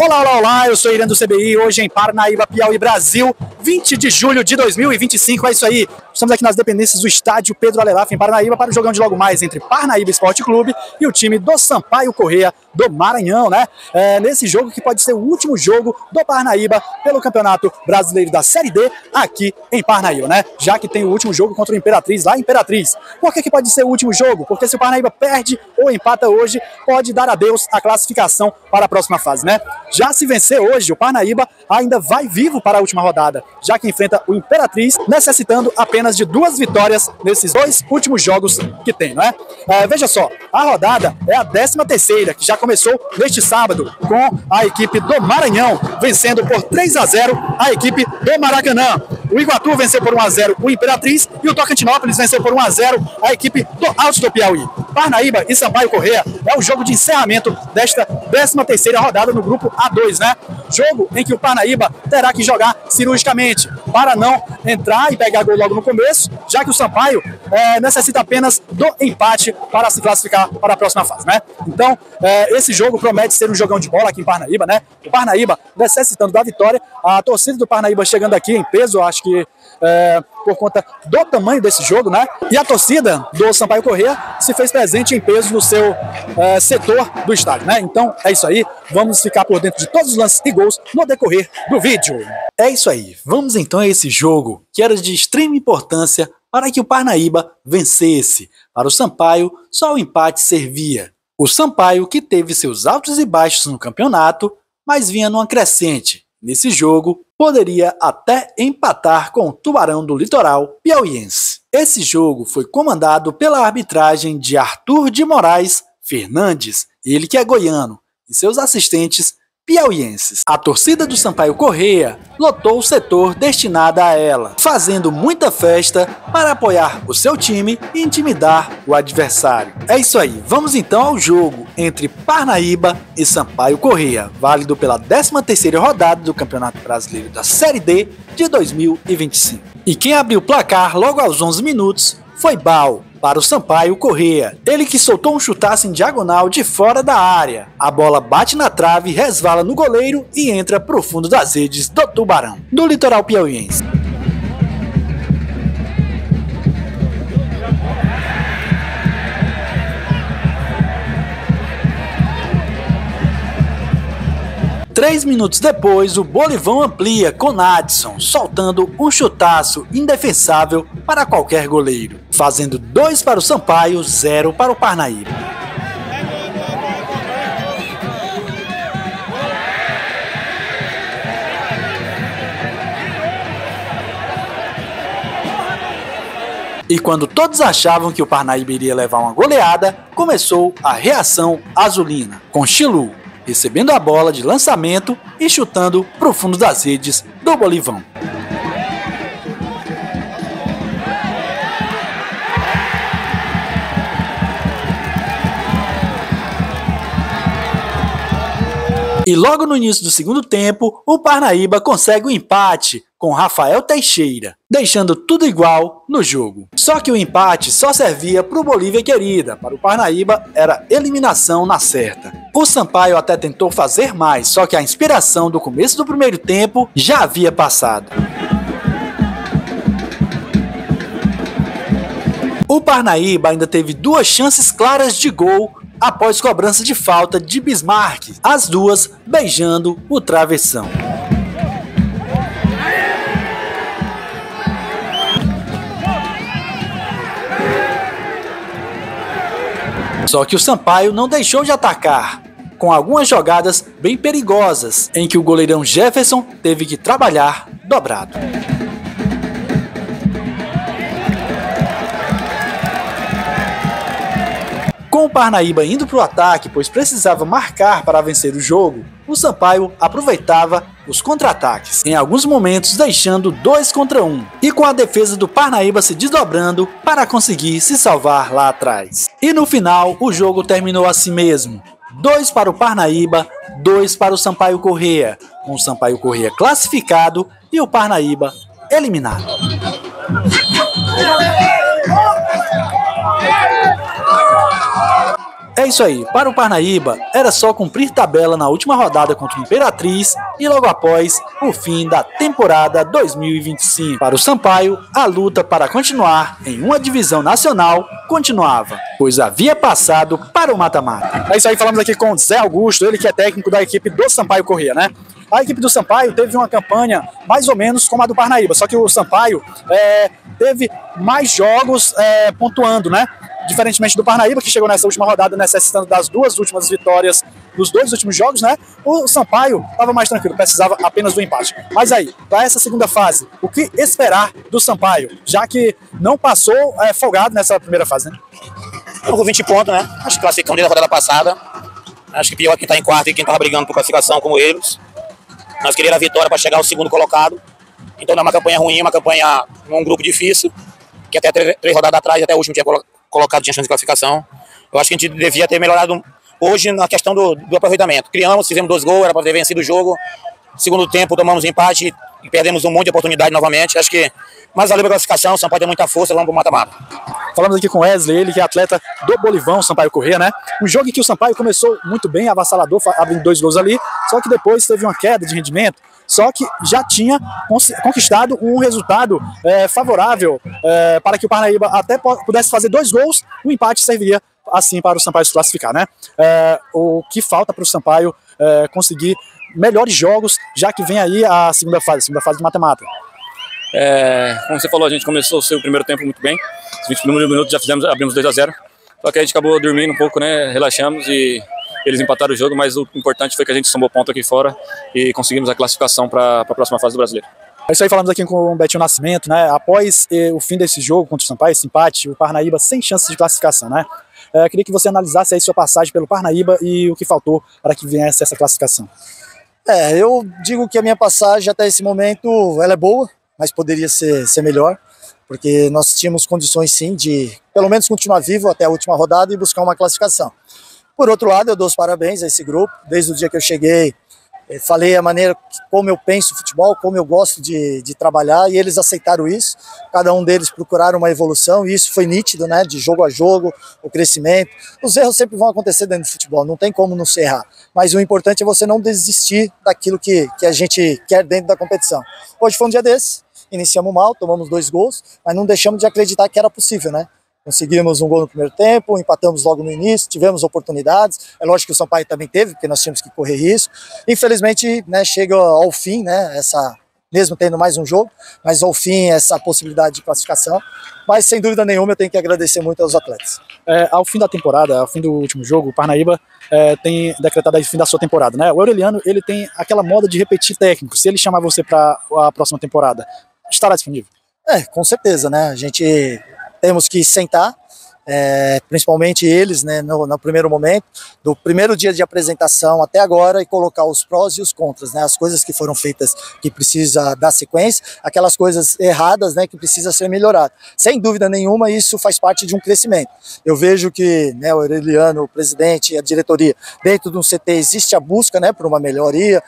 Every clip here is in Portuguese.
Olá, olá, olá, eu sou Irã do CBI, hoje em Parnaíba, Piauí, Brasil, 20 de julho de 2025, é isso aí. Estamos aqui nas dependências do estádio Pedro Alelaf, em Parnaíba, para o jogão de logo mais entre Parnaíba Esporte Clube e o time do Sampaio Corrêa do Maranhão, né? Nesse jogo que pode ser o último jogo do Parnaíba pelo Campeonato Brasileiro da Série D aqui em Parnaíba, né? Já que tem o último jogo contra o Imperatriz, lá em Imperatriz. Por que pode ser o último jogo? Porque se o Parnaíba perde ou empata hoje, pode dar adeus à classificação para a próxima fase, né? Já se vencer hoje, o Parnaíba ainda vai vivo para a última rodada, já que enfrenta o Imperatriz, necessitando apenas de 2 vitórias nesses 2 últimos jogos que tem, não é? Veja só, a rodada é a 13ª, que já começou neste sábado, com a equipe do Maranhão, vencendo por 3-0 a equipe do Maracanã. O Iguatu venceu por 1-0 o Imperatriz e o Tocantinópolis venceu por 1-0 a equipe do Alto do Piauí. Parnaíba e Sampaio Corrêa é o jogo de encerramento desta 13ª rodada no grupo A2, né? Jogo em que o Parnaíba terá que jogar cirurgicamente para não entrar e pegar gol logo no começo, já que o Sampaio necessita apenas do empate para se classificar para a próxima fase, né? Então, esse jogo promete ser um jogão de bola aqui em Parnaíba, né? O Parnaíba necessitando da vitória, a torcida do Parnaíba chegando aqui em peso, acho que por conta do tamanho desse jogo, né? E a torcida do Sampaio Corrêa se fez presente em peso no seu setor do estádio, né? Então é isso aí, vamos ficar por dentro de todos os lances e gols no decorrer do vídeo. É isso aí, vamos então a esse jogo que era de extrema importância para que o Parnaíba vencesse. Para o Sampaio, só o empate servia. O Sampaio, que teve seus altos e baixos no campeonato, mas vinha numa crescente. Nesse jogo, poderia até empatar com o Tubarão do Litoral piauiense. Esse jogo foi comandado pela arbitragem de Arthur de Moraes Fernandes, ele que é goiano, e seus assistentes piauienses. A torcida do Sampaio Corrêa lotou o setor destinado a ela, fazendo muita festa para apoiar o seu time e intimidar o adversário. É isso aí, vamos então ao jogo entre Parnaíba e Sampaio Corrêa, válido pela 13ª rodada do Campeonato Brasileiro da Série D de 2025. E quem abriu o placar logo aos 11 minutos foi Bal, para o Sampaio Corrêa. Ele que soltou um chutaço em diagonal de fora da área. A bola bate na trave, resvala no goleiro e entra pro fundo das redes do Tubarão, do Litoral piauiense. Três minutos depois, o Bolivão amplia com Nadson, soltando um chutaço indefensável para qualquer goleiro, fazendo 2 para o Sampaio, 0 para o Parnaíba. E quando todos achavam que o Parnaíba iria levar uma goleada, começou a reação azulina, com Chilu recebendo a bola de lançamento e chutando para o fundo das redes do Bolivão. E logo no início do segundo tempo, o Parnaíba consegue o empate com Rafael Teixeira, deixando tudo igual no jogo. Só que o empate só servia para o Bolívia Querida, para o Parnaíba era eliminação na certa. O Sampaio até tentou fazer mais, só que a inspiração do começo do primeiro tempo já havia passado. O Parnaíba ainda teve 2 chances claras de gol após cobrança de falta de Bismarck, as duas beijando o travessão. Só que o Sampaio não deixou de atacar, com algumas jogadas bem perigosas, em que o goleirão Jefferson teve que trabalhar dobrado. Com o Parnaíba indo para o ataque, pois precisava marcar para vencer o jogo, o Sampaio aproveitava os contra-ataques, em alguns momentos deixando 2 contra 1, e com a defesa do Parnaíba se desdobrando para conseguir se salvar lá atrás. E no final, o jogo terminou assim mesmo, 2 para o Parnaíba, 2 para o Sampaio Corrêa, com o Sampaio Corrêa classificado e o Parnaíba eliminado. É isso aí, para o Parnaíba era só cumprir tabela na última rodada contra o Imperatriz e logo após o fim da temporada 2025. Para o Sampaio, a luta para continuar em uma divisão nacional continuava, pois havia passado para o mata-mata. É isso aí, falamos aqui com o Zé Augusto, ele que é técnico da equipe do Sampaio Corrêa, né? A equipe do Sampaio teve uma campanha mais ou menos como a do Parnaíba, só que o Sampaio teve mais jogos pontuando, né? Diferentemente do Parnaíba, que chegou nessa última rodada necessitando das duas últimas vitórias dos dois últimos jogos, né? O Sampaio estava mais tranquilo, precisava apenas do empate. Mas aí, para essa segunda fase, o que esperar do Sampaio, já que não passou folgado nessa primeira fase, né? Com 20 pontos, né? Acho que classificamos desde a rodada passada. Acho que pior quem está em quarto e quem estava brigando por classificação como eles. Nós queríamos a vitória para chegar ao segundo colocado. Então não é uma campanha ruim, uma campanha num grupo difícil, que até três rodadas atrás, até o último tinha colocado, tinha chance de classificação. Eu acho que a gente devia ter melhorado hoje na questão do aproveitamento. Criamos, fizemos 2 gols, era para ter vencido o jogo. Segundo tempo, tomamos empate e perdemos um monte de oportunidade novamente. Acho que mais valeu a classificação, o Sampaio tem muita força, vamos para o mata-mata. Falamos aqui com o Wesley, ele que é atleta do Bolivão, Sampaio Corrêa, né? Um jogo em que o Sampaio começou muito bem, avassalador, abrindo 2 gols ali, só que depois teve uma queda de rendimento, só que já tinha conquistado um resultado favorável para que o Parnaíba até pudesse fazer 2 gols, o empate serviria assim para o Sampaio se classificar, né? O que falta para o Sampaio conseguir melhores jogos, já que vem aí a segunda fase de mata-mata. Como você falou, a gente começou o seu primeiro tempo muito bem. Os 20 primeiros minutos já abrimos 2-0. Só que a gente acabou dormindo um pouco, né? Relaxamos e eles empataram o jogo, mas o importante foi que a gente somou ponto aqui fora e conseguimos a classificação para a próxima fase do Brasileiro. É isso aí, falamos aqui com o Betinho Nascimento, né? Após o fim desse jogo contra o Sampaio, esse empate, o Parnaíba sem chances de classificação, né? Queria que você analisasse aí sua passagem pelo Parnaíba e o que faltou para que viesse essa classificação. Eu digo que a minha passagem até esse momento ela é boa, mas poderia ser melhor, porque nós tínhamos condições sim de pelo menos continuar vivo até a última rodada e buscar uma classificação. Por outro lado, eu dou os parabéns a esse grupo, desde o dia que eu cheguei, falei a maneira como eu penso futebol, como eu gosto de trabalhar, e eles aceitaram isso, cada um deles procuraram uma evolução, e isso foi nítido, né, de jogo a jogo, o crescimento. Os erros sempre vão acontecer dentro do futebol, não tem como não se errar, mas o importante é você não desistir daquilo que a gente quer dentro da competição. Hoje foi um dia desse, iniciamos mal, tomamos 2 gols, mas não deixamos de acreditar que era possível, né? Conseguimos um gol no primeiro tempo, empatamos logo no início, tivemos oportunidades. É lógico que o Sampaio também teve, porque nós tínhamos que correr risco. Infelizmente, né, chega ao fim, né, mesmo tendo mais um jogo, mas ao fim essa possibilidade de classificação. Mas sem dúvida nenhuma eu tenho que agradecer muito aos atletas. Ao fim da temporada, ao fim do último jogo, o Parnaíba tem decretado o fim da sua temporada, né? O Aureliano, ele tem aquela moda de repetir técnico. Se ele chamar você para a próxima temporada, estará disponível? Com certeza, né? A gente temos que sentar, principalmente eles, né, no primeiro momento, do primeiro dia de apresentação até agora, e colocar os prós e os contras, né, as coisas que foram feitas que precisa dar sequência, aquelas coisas erradas, né, que precisa ser melhorado. Sem dúvida nenhuma, isso faz parte de um crescimento. Eu vejo que, né, o Aureliano, o presidente e a diretoria, dentro de um CT existe a busca, né, por uma melhoria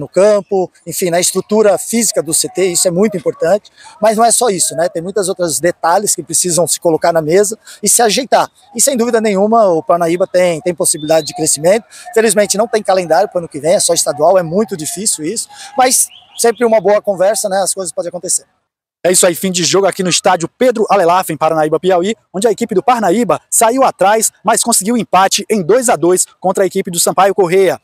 no campo, enfim, na estrutura física do CT, isso é muito importante, mas não é só isso, né, tem muitos outros detalhes que precisam se colocar na mesa e se ajeitar. E sem dúvida nenhuma o Parnaíba tem possibilidade de crescimento. Felizmente não tem calendário para o ano que vem, é só estadual, é muito difícil isso, mas sempre uma boa conversa, né, as coisas podem acontecer. É isso aí, fim de jogo aqui no estádio Pedro Alelaf, em Parnaíba, Piauí, onde a equipe do Parnaíba saiu atrás, mas conseguiu empate em 2-2 contra a equipe do Sampaio Corrêa.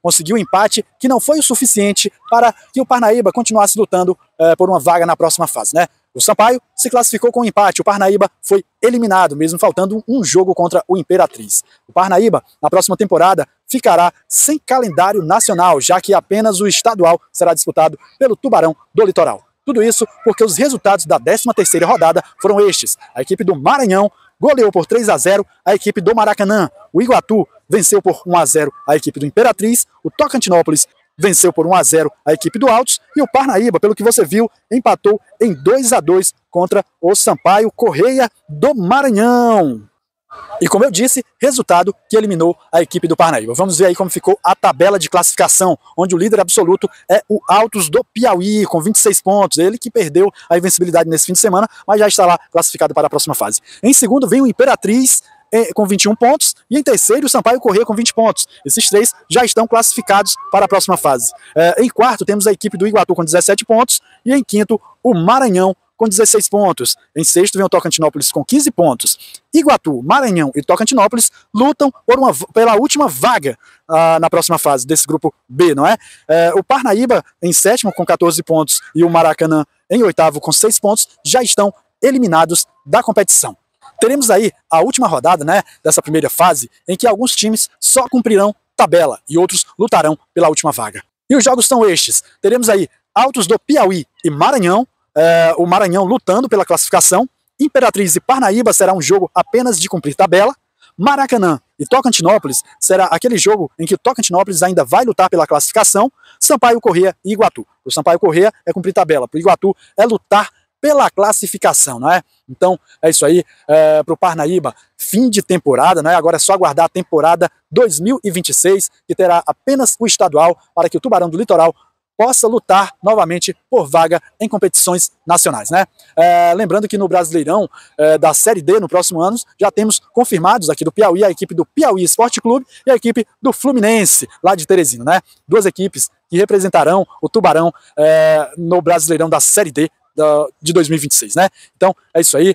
Conseguiu um empate que não foi o suficiente para que o Parnaíba continuasse lutando por uma vaga na próxima fase, né? O Sampaio se classificou com um empate, o Parnaíba foi eliminado, mesmo faltando um jogo contra o Imperatriz. O Parnaíba, na próxima temporada, ficará sem calendário nacional, já que apenas o estadual será disputado pelo Tubarão do Litoral. Tudo isso porque os resultados da 13ª rodada foram estes. A equipe do Maranhão goleou por 3-0 a equipe do Maracanã. O Iguatu venceu por 1-0 a equipe do Imperatriz. O Tocantinópolis venceu por 1-0 a equipe do Altos. E o Parnaíba, pelo que você viu, empatou em 2-2 contra o Sampaio Corrêa do Maranhão. E como eu disse, resultado que eliminou a equipe do Parnaíba. Vamos ver aí como ficou a tabela de classificação, onde o líder absoluto é o Altos do Piauí, com 26 pontos. Ele que perdeu a invencibilidade nesse fim de semana, mas já está lá classificado para a próxima fase. Em segundo vem o Imperatriz, com 21 pontos, e em terceiro o Sampaio Corrêa com 20 pontos. Esses 3 já estão classificados para a próxima fase. Em quarto temos a equipe do Iguatu com 17 pontos, e em quinto o Maranhão com 16 pontos. Em sexto vem o Tocantinópolis com 15 pontos. Iguatu, Maranhão e Tocantinópolis lutam pela última vaga na próxima fase desse grupo B, não é? O Parnaíba em sétimo com 14 pontos e o Maracanã em oitavo com 6 pontos já estão eliminados da competição. Teremos aí a última rodada, né, dessa primeira fase, em que alguns times só cumprirão tabela e outros lutarão pela última vaga. E os jogos são estes. Teremos aí Altos do Piauí e Maranhão, o Maranhão lutando pela classificação. Imperatriz e Parnaíba será um jogo apenas de cumprir tabela. Maracanã e Tocantinópolis será aquele jogo em que o Tocantinópolis ainda vai lutar pela classificação. Sampaio Corrêa e Iguatu. O Sampaio Corrêa é cumprir tabela, para o Iguatu é lutar pela classificação, não é? Então é isso aí para o Parnaíba, fim de temporada, não é? Agora é só aguardar a temporada 2026, que terá apenas o estadual para que o Tubarão do Litoral possa lutar novamente por vaga em competições nacionais, né? Lembrando que no Brasileirão da Série D no próximo ano já temos confirmados aqui do Piauí a equipe do Piauí Esporte Clube e a equipe do Fluminense lá de Teresina, né? 2 equipes que representarão o Tubarão no Brasileirão da Série D de 2026, né? Então é isso aí,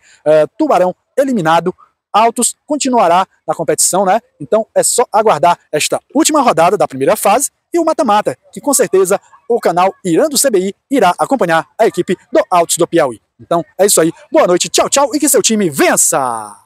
Tubarão eliminado, Altos continuará na competição, né? Então é só aguardar esta última rodada da primeira fase e o mata-mata, que com certeza o canal Irã do CBI irá acompanhar a equipe do Altos do Piauí. Então é isso aí, boa noite, tchau, tchau e que seu time vença!